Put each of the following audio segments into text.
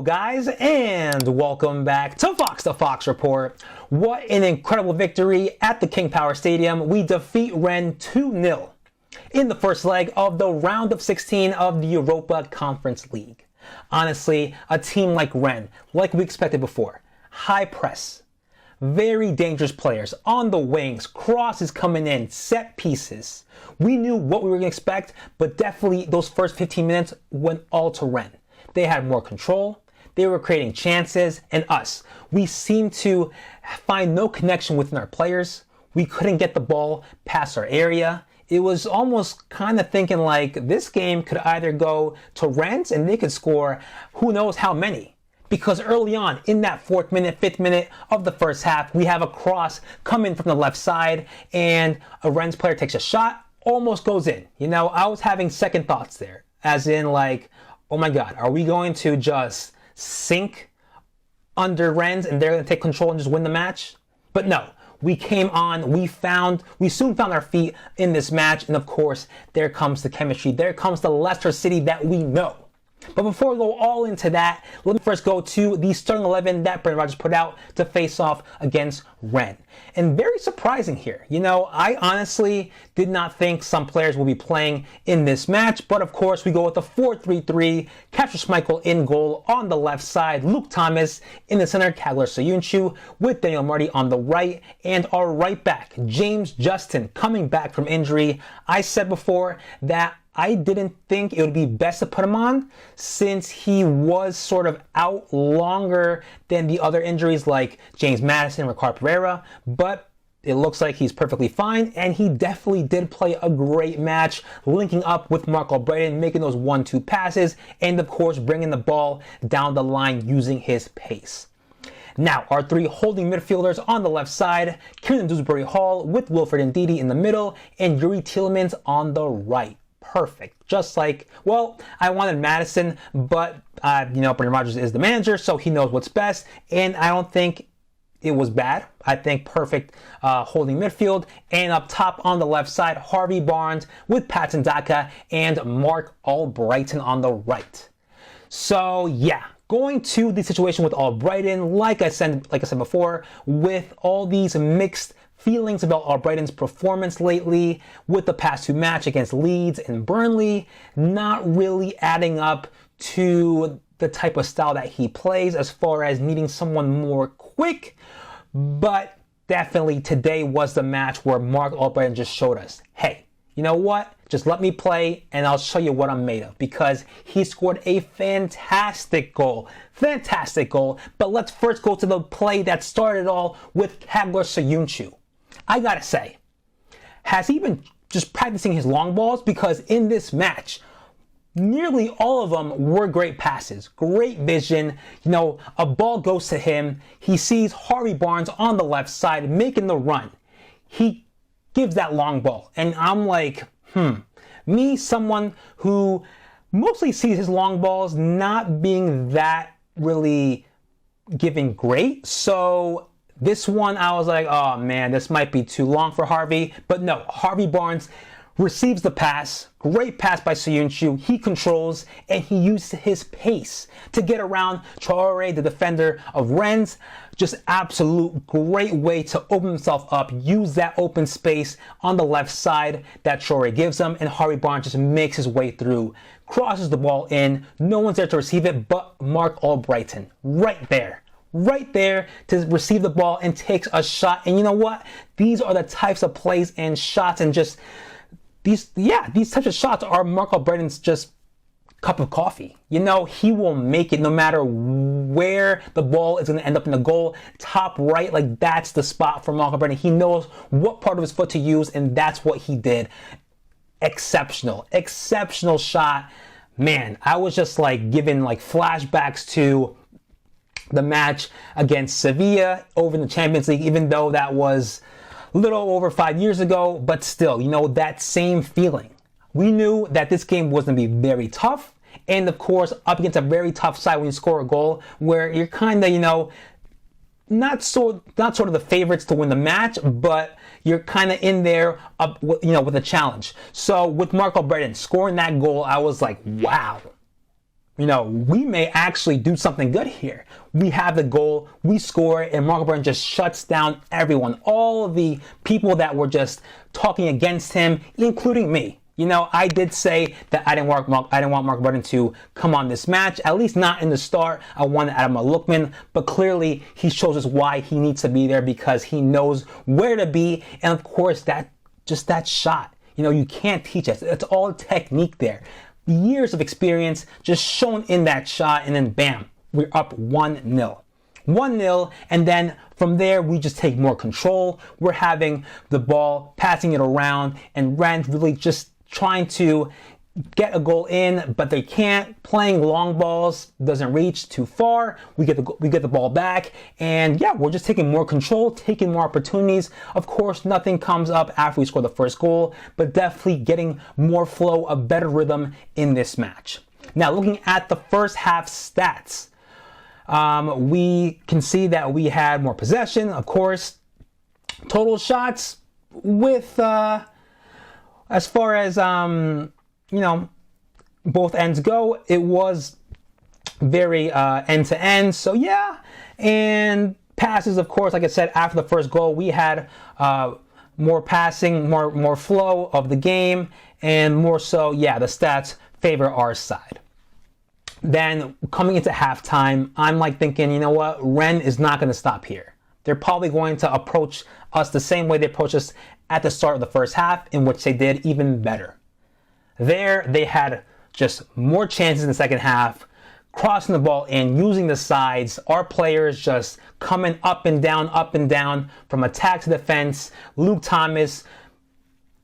Hello guys, and welcome back to Fox the Fox Report. What an incredible victory at the King Power Stadium. We defeat Rennes 2-0 in the first leg of the round of 16 of the Europa Conference League. Honestly, a team like Rennes, like we expected before, high press, very dangerous players on the wings, crosses coming in, set pieces. We knew what we were going to expect, but definitely those first 15 minutes went all to Rennes. They had more control, they were creating chances, and we seemed to find no connection within our players. We couldn't get the ball past our area. It was almost kind of thinking like this game could either go to Rennes and they could score who knows how many. Because early on, in that 4th minute, 5th minute of the first half, we have a cross coming from the left side, and a Rennes player takes a shot, almost goes in. You know, I was having second thoughts there, as in like, oh my God, are we going to just sink under Rennes and they're going to take control and just win the match? But no, we came on, we soon found our feet in this match, and of course, there comes the chemistry, there comes the Leicester City that we know. But before we go all into that, let me first go to the starting 11 that Brendan Rodgers put out to face off against Rennes. And very surprising here. You know, I honestly did not think some players will be playing in this match, but of course we go with the 4-3-3, Kasper Schmeichel in goal on the left side, Luke Thomas in the center, Kagler Soyuncu with Daniel Marty on the right, and our right back, James Justin, coming back from injury. I said before that I didn't think it would be best to put him on since he was sort of out longer than the other injuries like James Maddison and Ricardo Pereira, but it looks like he's perfectly fine, and he definitely did play a great match, linking up with Marc Albrighton, making those 1-2 passes, and of course bringing the ball down the line using his pace. Now, our three holding midfielders on the left side, Kieran Dewsbury-Hall with Wilfred Ndidi in the middle, and Yuri Tielemans on the right. Perfect. Just like, well, I wanted Maddison, but, Brendan Rodgers is the manager, so he knows what's best, and I don't think it was bad. I think perfect holding midfield. And up top on the left side, Harvey Barnes with Patson Daka and Marc Albrighton on the right. So, yeah. Going to the situation with Albrighton, like I said before, with all these mixed feelings about Albrighton's performance lately, with the past 2 matches against Leeds and Burnley, not really adding up to the type of style that he plays as far as needing someone more quick. But definitely today was the match where Marc Albrighton just showed us, hey, you know what? Just let me play and I'll show you what I'm made of, because he scored a fantastic goal. Fantastic goal. But let's first go to the play that started it all with Kagler Soyuncu. I gotta say, has he been just practicing his long balls? Because in this match, nearly all of them were great passes, great vision. You know, a ball goes to him. He sees Harvey Barnes on the left side making the run. He gives that long ball. And I'm like, me, someone who mostly sees his long balls not being that really giving great. So this one, I was like, oh man, this might be too long for Harvey. But no, Harvey Barnes receives the pass. Great pass by Soyuncu. He controls, and he used his pace to get around Traoré, the defender of Rennes. Just absolute great way to open himself up, use that open space on the left side that Traoré gives him, and Harvey Barnes just makes his way through, crosses the ball in. No one's there to receive it but Marc Albrighton. Right there to receive the ball and takes a shot. And you know what? These are the types of plays and shots, and just these types of shots are Marc Albrighton's just cup of coffee. You know, he will make it no matter where the ball is going to end up in the goal. Top right, like that's the spot for Marc Albrighton. He knows what part of his foot to use, and that's what he did. Exceptional shot. Man, I was just like given like flashbacks to the match against Sevilla over in the Champions League, even though that was a little over 5 years ago, but still, you know, that same feeling. We knew that this game was going to be very tough, and of course, up against a very tough side when you score a goal, where you're kind of, you know, not sort of the favorites to win the match, but you're kind of in there, with a challenge. So with Marc Albrighton scoring that goal, I was like, wow. we may actually do something good here. We have the goal, we score, and Mark Albrighton just shuts down everyone. All of the people that were just talking against him, including me. I did say that I didn't want Mark Albrighton to come on this match, at least not in the start. I wanted Adam Lookman, but clearly he shows us why he needs to be there, because he knows where to be, and of course that shot. You can't teach it. It's all technique there. Years of experience just shown in that shot, and then bam, we're up 1-0. 1-0, and then from there we just take more control. We're having the ball, passing it around, and Rennes really just trying to get a goal in, but they can't. Playing long balls doesn't reach too far. We get the ball back, and yeah, we're just taking more control, taking more opportunities. Of course, nothing comes up after we score the first goal, but definitely getting more flow, a better rhythm in this match. Now, looking at the first half stats, we can see that we had more possession, of course. Total shots with as far as both ends go, it was very end to end. So yeah, and passes, of course, like I said, after the first goal, we had more passing, more flow of the game, and more so, yeah, the stats favor our side. Then coming into halftime, I'm like thinking, you know what, Rennes is not going to stop here. They're probably going to approach us the same way they approached us at the start of the first half, in which they did even better. There, they had just more chances in the second half, crossing the ball in, using the sides. Our players just coming up and down from attack to defense. Luke Thomas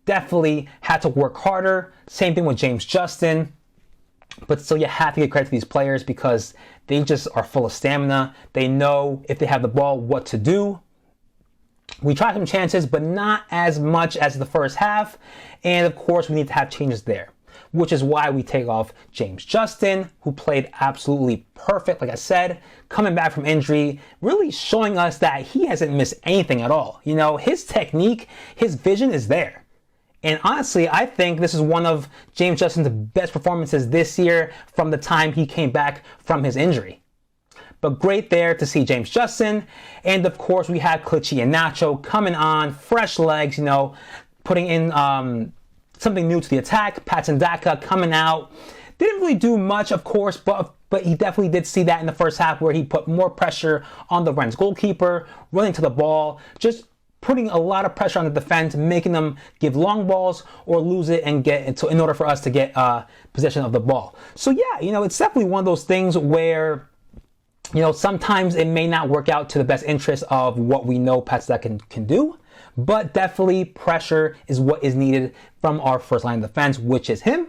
definitely had to work harder. Same thing with James Justin. But still, you have to give credit to these players because they just are full of stamina. They know if they have the ball what to do. We tried some chances, but not as much as the first half. And of course, we need to have changes there, which is why we take off James Justin, who played absolutely perfect, like I said, coming back from injury, really showing us that he hasn't missed anything at all. His technique, his vision is there. And honestly, I think this is one of James Justin's best performances this year from the time he came back from his injury. But great there to see James Justin. And of course, we had Kelechi Iheanacho coming on, fresh legs, putting in something new to the attack. Patson Daka coming out. Didn't really do much, of course, but he definitely did see that in the first half where he put more pressure on the Rennes goalkeeper, running to the ball, just putting a lot of pressure on the defense, making them give long balls or lose it and get it in order for us to get possession of the ball. So yeah, it's definitely one of those things where sometimes it may not work out to the best interest of what we know Patson can do, but definitely pressure is what is needed from our first line of defense, which is him,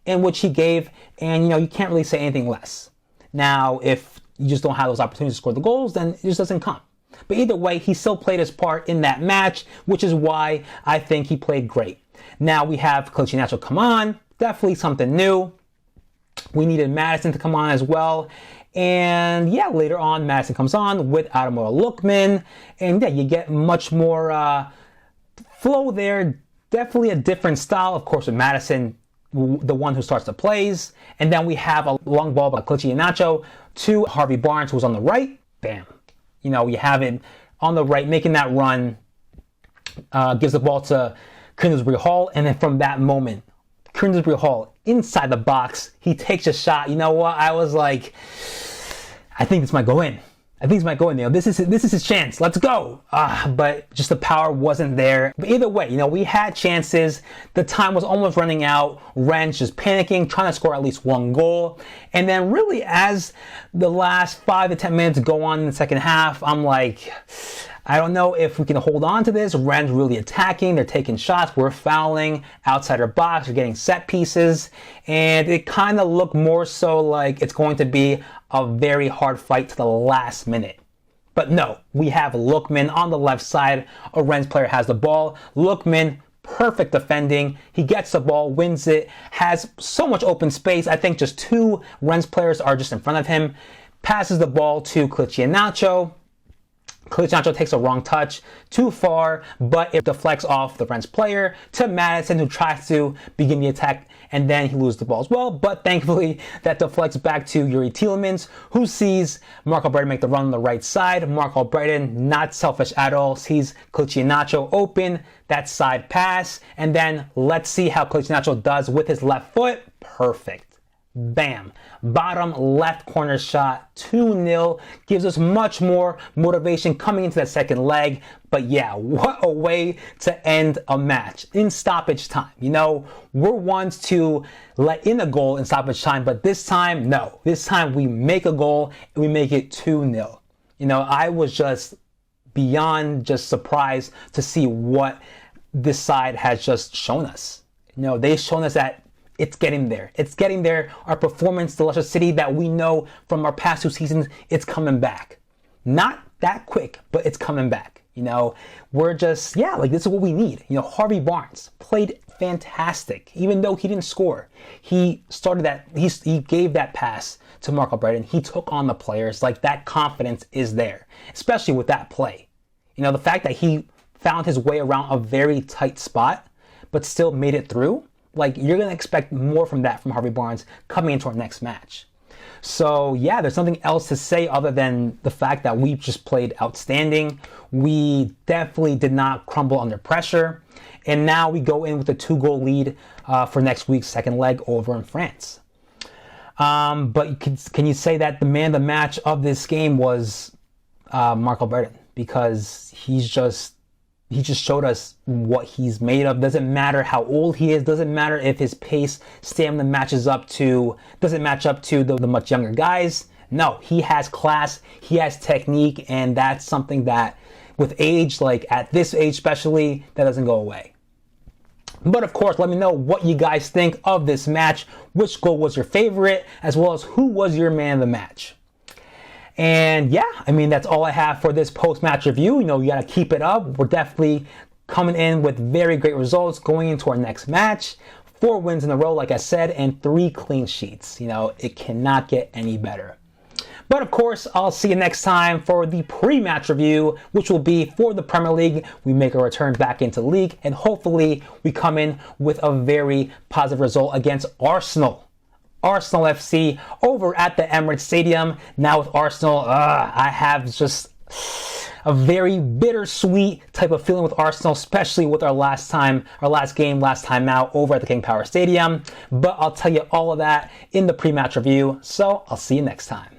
and which he gave, and you can't really say anything less. Now, if you just don't have those opportunities to score the goals, then it just doesn't come. But either way, he still played his part in that match, which is why I think he played great. Now we have Kelechi Iheanacho come on, definitely something new. We needed Madison to come on as well. And yeah, later on, Madison comes on with Ademola Lookman. And yeah, you get much more flow there. Definitely a different style, of course, with Madison, the one who starts the plays. And then we have a long ball by Kelechi Iheanacho to Harvey Barnes, who's on the right. Bam. You have it on the right, making that run, gives the ball to Kieran Hall. And then from that moment, Kieran Hall inside the box, he takes a shot. You know what? I was like, I think this might go in. This is his chance. Let's go. But just the power wasn't there. But either way, we had chances. The time was almost running out. Rennes just panicking, trying to score at least one goal. And then really as the last 5 to 10 minutes go on in the second half, I'm like, I don't know if we can hold on to this. Rennes really attacking. They're taking shots. We're fouling outside our box. We're getting set pieces. And it kind of looked more so like it's going to be a very hard fight to the last minute. But no, we have Lookman on the left side. A Rennes player has the ball. Lookman, perfect defending. He gets the ball, wins it, has so much open space. I think just 2 Rennes players are just in front of him. Passes the ball to Kelechi Iheanacho. Cliccianacho takes a wrong touch too far, but it deflects off the Rennes player to Madison, who tries to begin the attack, and then he loses the ball as well. But thankfully, that deflects back to Yuri Tielemans, who sees Marc Albrighton make the run on the right side. Marc Albrighton, not selfish at all, sees Cliccianacho open, that side pass, and then let's see how Cliccianacho does with his left foot. Perfect. Bam. Bottom left corner shot, 2-0. Gives us much more motivation coming into that second leg. But yeah, what a way to end a match in stoppage time. You know, we're ones to let in a goal in stoppage time, but this time, no. This time we make a goal and we make it 2-0. You know, I was just beyond just surprised to see what this side has just shown us. You know, they've shown us that it's getting there. It's getting there. Our performance to Leicester City that we know from our past 2 seasons, it's coming back. Not that quick, but it's coming back. You know, we're just, yeah, like this is what we need. You know, Harvey Barnes played fantastic, even though he didn't score. He started that, he gave that pass to Marc Albrighton. He took on the players. Like, that confidence is there, especially with that play. You know, the fact that he found his way around a very tight spot, but still made it through. Like, you're going to expect more from that from Harvey Barnes coming into our next match. So, yeah, there's nothing else to say other than the fact that we just played outstanding. We definitely did not crumble under pressure. And now we go in with a 2-goal lead for next week's second leg over in France. But can you say that the man of the match of this game was Marc Albrighton? Because he just showed us what he's made of. Doesn't matter how old he is. Doesn't matter if his pace, stamina doesn't match up to the much younger guys. No, he has class, he has technique, and that's something that with age, like at this age especially, that doesn't go away. But of course, let me know what you guys think of this match. Which goal was your favorite, as well as who was your man of the match. And yeah, I mean, that's all I have for this post-match review. You know, you got to keep it up. We're definitely coming in with very great results going into our next match. 4 wins in a row, like I said, and 3 clean sheets. You know, it cannot get any better. But of course, I'll see you next time for the pre-match review, which will be for the Premier League. We make a return back into league, and hopefully we come in with a very positive result against Arsenal. Arsenal FC over at the Emirates Stadium. Now with Arsenal, I have just a very bittersweet type of feeling with Arsenal, especially with our last time out over at the King Power Stadium. But I'll tell you all of that in the pre-match review, so I'll see you next time.